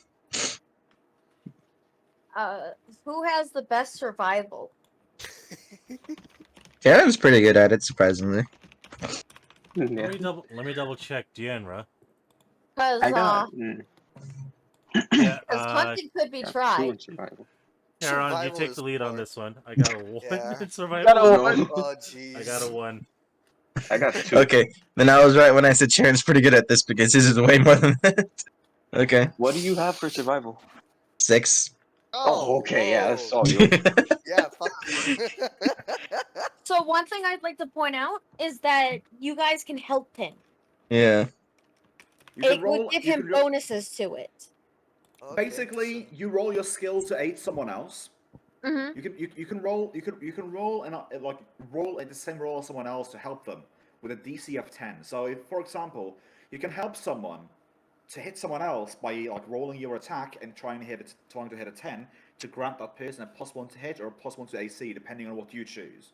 Who has the best survival? Karen's pretty good at it, surprisingly. Yeah. Let me double check Deanra. Because I got. Yeah, hunting could be got 2 tried. in survival. Karen, you Survival take is the lead on smart. this one. I got a 1 Yeah. in survival. Got a No, Oh, jeez. I got a 1. I got 2. Okay, then I was right when I said Sharon's pretty good at this because his is way more than that. Okay, What do you have for survival? 6. Oh, okay, yeah, that's whoa. all you. Yeah, fuck you. So one thing I'd like to point out is that you guys can help him. Yeah. You can It would give him bonuses to it. Okay, Basically, so- you roll your skill to aid someone else, Mm-hmm. You can roll roll and like roll at the same roll as someone else to help them with a DC of 10. So if, for example, you can help someone to hit someone else by like rolling your attack and trying to hit a 10 to grant that person a +1 to hit or a +1 to AC depending on what you choose.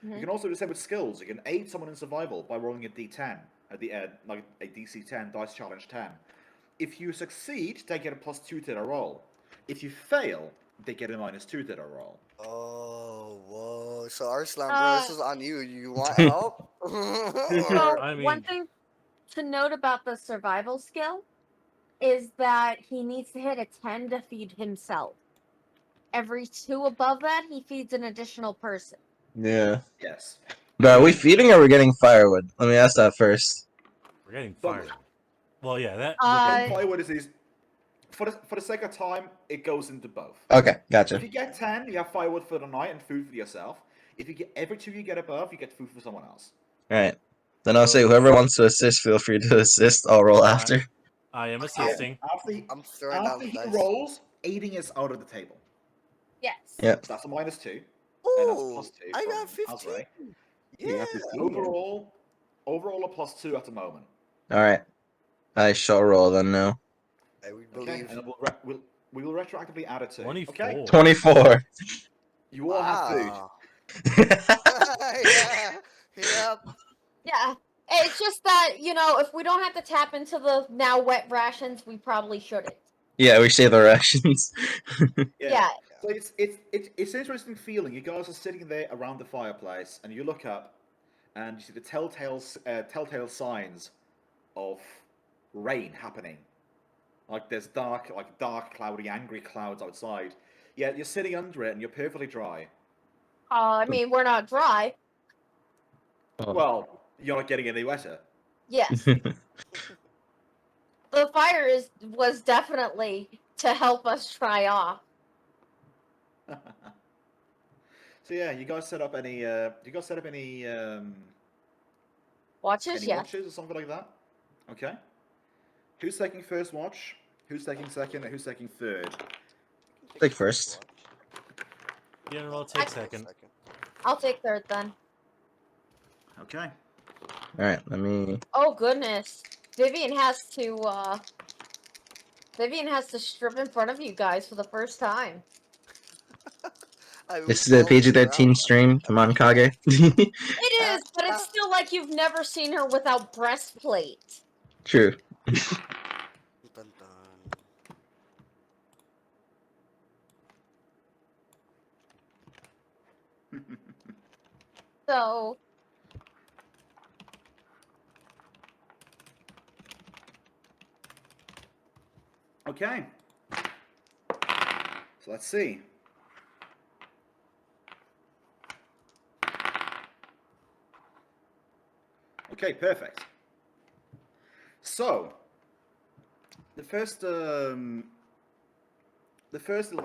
You can also do the same with skills. You can aid someone in survival by rolling a D10 at the end, like a DC 10 dice challenge 10. If you succeed, they get a +2 to their roll. If you fail, they get a -2 to their roll. Oh, whoa. So Arslan, bro, this Uh, is on you. You want help? So I one mean- thing to note about the survival skill is that he needs to hit a 10 to feed himself. Every 2 above that, he feeds an additional person. Yeah. Yes. But are we feeding or are we getting firewood? Let me ask that first. We're getting But- fired. Well, yeah, that. Uh, Firewood is for the sake of time, it goes into both. Okay, gotcha. If you get 10, you have firewood for the night and food for yourself. If you get every 2 you get above, you get food for someone else. Alright. Then I'll say whoever wants to assist, feel free to assist. I'll roll Alright. after. I am assisting. I'm throwing down After he dice. rolls, aiding is out of the table. yes. Yeah. So that's a -2. Ooh, +2 I got from 15. Azrae. You Yeah. got 15. Overall a +2 at the moment. Alright. I shall roll then now. Hey, we Okay, believe. and we will retroactively add it to. 24. Okay, 24. you all have food. Wow. Yeah. Yep. Yeah. It's just that, if we don't have to tap into the now wet rations, we probably shouldn't. Yeah, we say the rations. Yeah. So it's an interesting feeling. You guys are sitting there around the fireplace, and you look up, and you see the telltale signs of rain happening. Like there's dark, cloudy, angry clouds outside. Yeah, you're sitting under it, and you're perfectly dry. I mean, we're not dry. Oh. Well, you're not getting any wetter. Yes. The fire was definitely to help us dry off. So yeah, you guys set up any? Watches, Any yes. watches or something like that? Okay. Who's taking first watch? Who's taking second? And who's taking third? Take first. General, take second. I'll take third then. Okay. Alright, let me. Oh goodness. Vivian has to strip in front of you guys for the first time. This is a PG-13 stream. Come on, Kage. It is, but it's still like you've never seen her without breastplate. True. Dun, dun. So Okay. So let's see. Okay, perfect. So the first little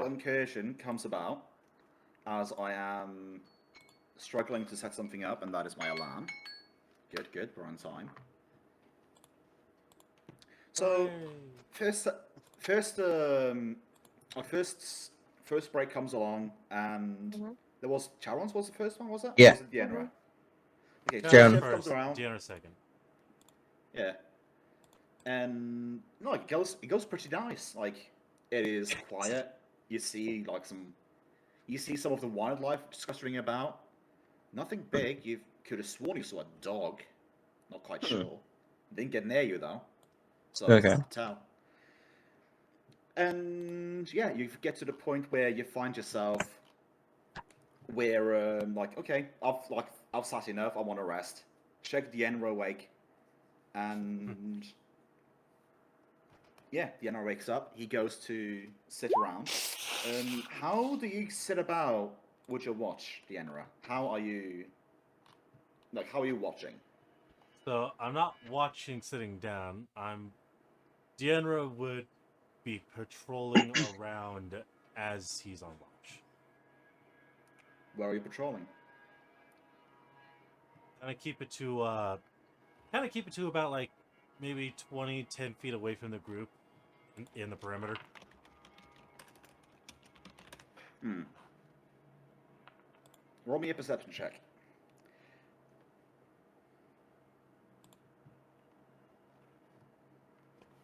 incursion comes about as I am struggling to set something up, and that is my alarm. Good, we're on time. So first break comes along, and there was Charon's was the first one, was it? Yeah. Or was it Deanra? Okay, Charon. Charon first, comes around. Deanna second. Yeah. And no, it goes pretty nice. Like it is quiet. You see some of the wildlife scuttering about. Nothing big. You could have sworn you saw a dog. Not quite sure. Didn't get near you though. So it's Okay. hard to tell. And yeah, you get to the point where you find yourself where like, okay, I've sat enough, I want to rest. Check the Nerro awake. And yeah, the Nerro wakes up. He goes to sit around. How do you sit about with your watch, the Nerro? How are you watching? So I'm not watching sitting down. Deanra would be patrolling around as he's on watch. Where are you patrolling? Kind of keep it to about like maybe 10 feet away from the group in the perimeter. Roll me a perception check.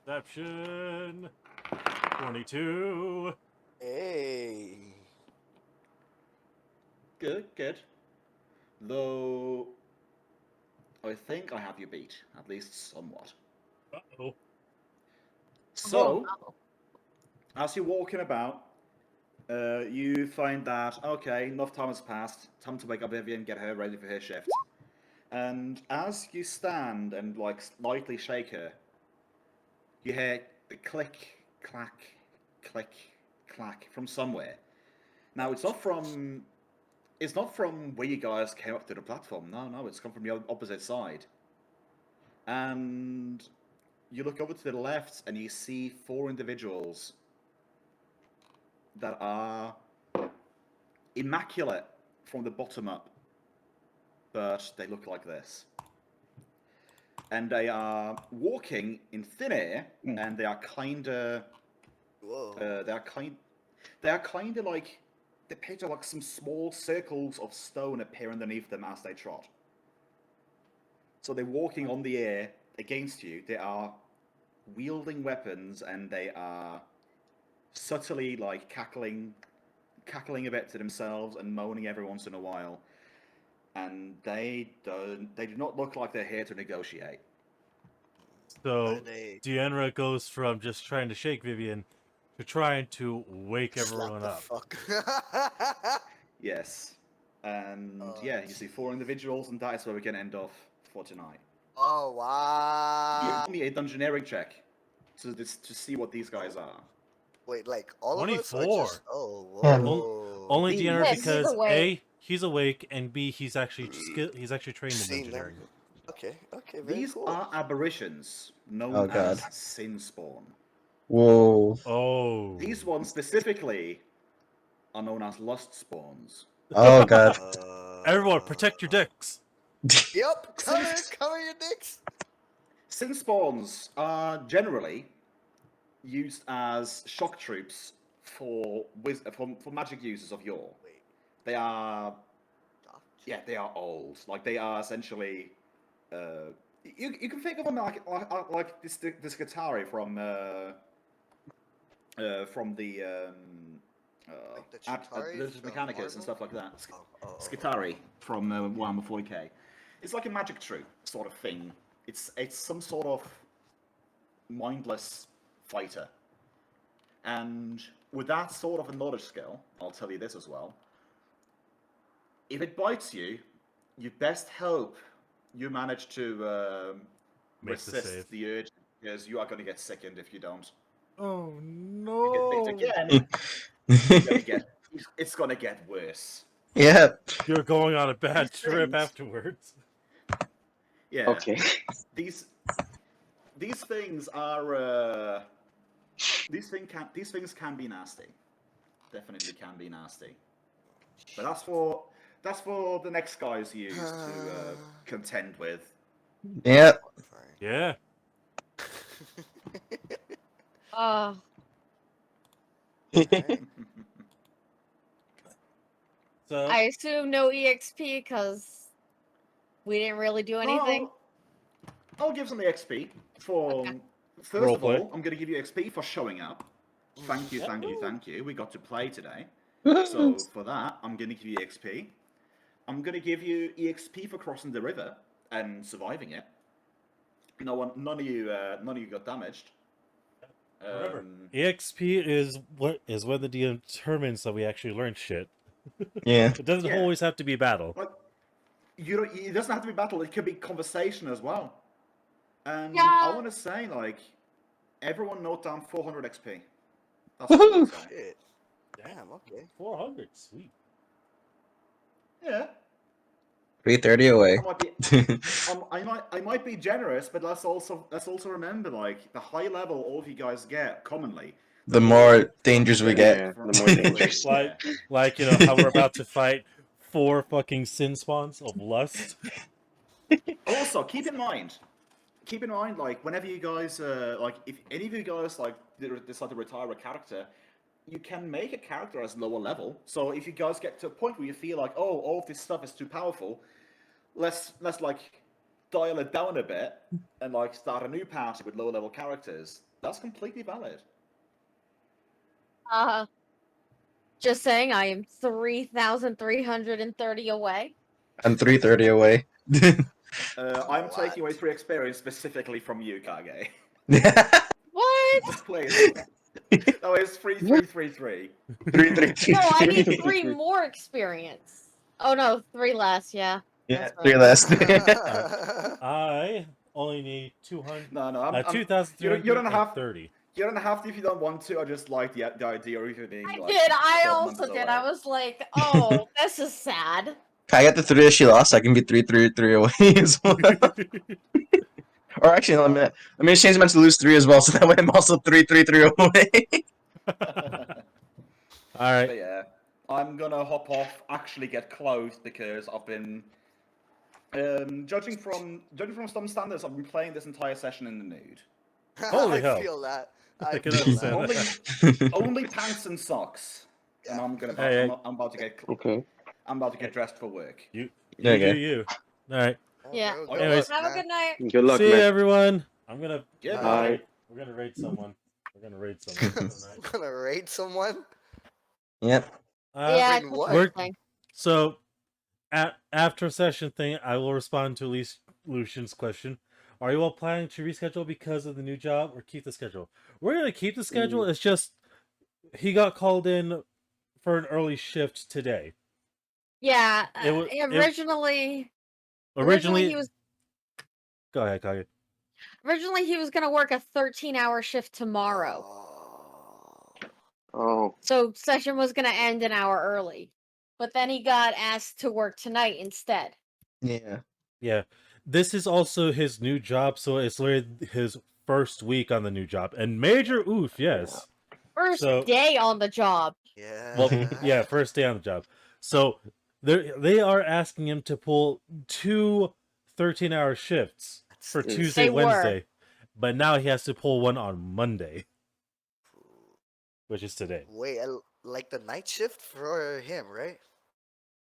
Perception. 22. Hey. Good, good. Though, I think I have you beat, at least somewhat. Uh-oh. So, as you're walking about, you find that, okay, enough time has passed. Time to wake up Vivian, get her ready for her shift. And as you stand and, like, lightly shake her, you hear the click, clack, click, clack from somewhere. Now, it's not from where you guys came up to the platform. No, it's come from the opposite side. And you look over to the left and you see 4 individuals that are immaculate from the bottom up, but they look like this. And they are walking in thin air, and they are kinda. Whoa. They are kinda like. They picture like some small circles of stone appear underneath them as they trot. So they're walking on the air against you. They are wielding weapons, and they are subtly like cackling a bit to themselves and moaning every once in a while. And they do not look like they're here to negotiate. So Are they 𝓓𝓪𝓷 goes from just trying to shake Vivian to trying to wake slap everyone the up. fuck? Yes. And yeah, you see 4 individuals, and that is where we're going to end off for tonight. Oh wow. Give me a dungeoneering check to see what these guys are. Wait, like all of us or 24. just oh Yeah. whoa. Only These- 𝓓𝓪𝓷 Yes, he's because awake. A, he's awake, and B, he's actually trained in Seen them. engineering. Okay, very These cool. are aberrations known Oh, God. as sin spawn. Whoa. Oh. These ones specifically are known as lust spawns. Oh god. Everyone, protect your dicks. Yep, cover your dicks. Sin spawns are generally used as shock troops for magic users of yore. Wait. They are they are old. Like they are essentially you can think of them like this 𝓬𝓼 from the Like the Chitauri Legends from Mechanicus Marvel? and stuff like that. Oh. 𝓬𝓼 from Warhammer 40k. It's like a magic troop sort of thing. It's some sort of mindless fighter. And with that sort of a knowledge skill, I'll tell you this as well. If it bites you, you best hope you manage to Make the resist save. the urge, because you are going to get sickened if you don't. Oh You no! get bit again, it's going to get worse. Yeah. You're going on a bad These trip things- afterwards. Yeah. Okay. These things are these things can be nasty. Definitely can be nasty. But that's for the next guys you use to contend with. Yeah. Yeah. Alright. So I assume no EXP because we didn't really do anything. I'll give some XP for. Okay. First of Roleplay. all, I'm going to give you XP for showing up. Thank you, thank you, thank you. We got to play today. Woohoo. So for that, I'm going to give you XP. I'm going to give you EXP for crossing the river and surviving it. None of you got damaged. remember, Um, EXP is when the DM determines that we actually learned shit. Yeah. It doesn't Yeah. always have to be battle. like, it doesn't have to be battle. It could be conversation as well. And Yeah. I want to say, like, everyone note down 400 XP. That's what I would say. Shit. Damn, okay. 400, sweet. Yeah. 330 away. I might be generous, but let's also remember, like, the high level all of you guys get commonly. The more dangers we get. Yeah, the more dangerous. Like you know how we're about to fight 4 fucking sin spawns of lust. Also, keep in mind, like, whenever you guys, like, if any of you guys, like, decide to retire a character, you can make a character as lower level. So if you guys get to a point where you feel like, oh, all of this stuff is too powerful, let's like dial it down a bit and like start a new party with lower level characters. That's completely valid. Just saying, I am 3,330 away. I'm 330 away. I'm What? taking away 3 experience specifically from you, Kage. What? Please. No, it's 3,333. 332. No, I need 3 more experience. Oh no, 3 less. Yeah. Yeah, That's 3 right. less. I only need 200. No, I'm you don't 2,330. You don't have to if you don't want to. I just like the idea of you being I like. did. I 12 also months did. away. I was like, oh, this is sad. I got the 3 that she lost, so I can be 333 away as well. Or actually, let me change mine to lose 3 as well, so that way I'm also 333 away. All right. But yeah, I'm gonna hop off. Actually, get close because I've been judging from some standards. I've been playing this entire session in the nude. Holy I hell. feel that. I I can feel understand that. Only pants and socks, and I'm gonna. Hey, I'm about to get. Okay. I'm about to get dressed for work. You Okay. do you. All right. Yeah. Good Anyways, luck, Have a man. good night. Good luck, See you, man. everyone. I'm gonna. Yeah, bye. We're gonna raid someone. We're gonna raid someone tonight. Gonna raid someone? Yep. Yeah, Bring it's what? interesting. So, after session thing, I will respond to Lucian's question. Are you all planning to reschedule because of the new job, or keep the schedule? We're gonna keep the schedule. It's just he got called in for an early shift today. Yeah. Originally, Originally he was Go ahead, Kage. Originally, he was going to work a 13-hour shift tomorrow. Oh. So session was going to end an hour early. But then he got asked to work tonight instead. Yeah. Yeah. This is also his new job, so it's literally his first week on the new job. And major oof, yes. First So- day on the job. Yeah. Well, yeah, first day on the job. So they are asking him to pull 2 13-hour shifts for Yes. Tuesday, They were. Wednesday. But now he has to pull one on Monday, which is today. Wait, like the night shift for him, right?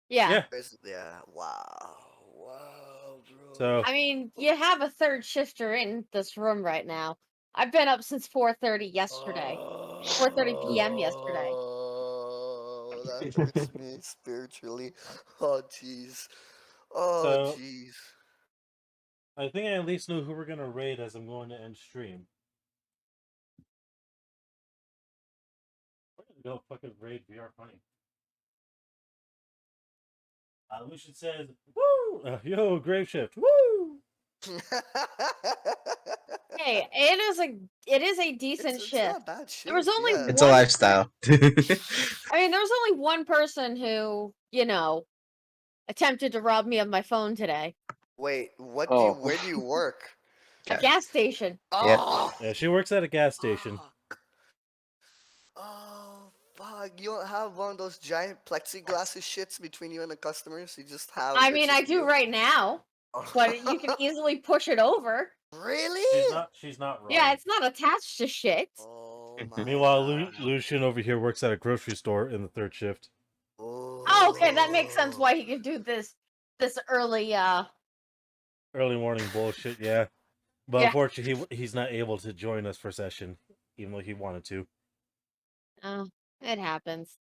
Yeah. Yeah. Yeah. Wow. Wow, bro. So I mean, you have a third shifter in this room right now. I've been up since 4:30 yesterday. 4:30 p.m. yesterday. Oh, that hurts me spiritually. Oh, jeez. Oh, So- jeez. I think I at least know who we're gonna raid as I'm going to end stream. We're gonna go fucking raid VR Funny. Lucian says, "Woo! Yo, grave shift, woo!" Hey, it is a decent It's shift. not a bad shift. There was only yeah. It's a One- lifestyle. I mean, there was only one person who, attempted to rob me of my phone today. Wait, what Oh. where do you work? A gas station. Yeah. Oh, Yeah, she works at a gas station. fuck. Oh, fuck. You don't have one of those giant plexiglass shits between you and the customers? You just have. I it's mean, just I do you? right now, but you can easily push it over. Really? She's not wrong. Yeah, it's not attached to shit. Oh, my Meanwhile, God. Lucian over here works at a grocery store in the third shift. Oh, okay, that makes sense why he could do this early. Early morning bullshit, yeah. But Yeah. unfortunately, he's not able to join us for session, even though he wanted to. Oh, it happens.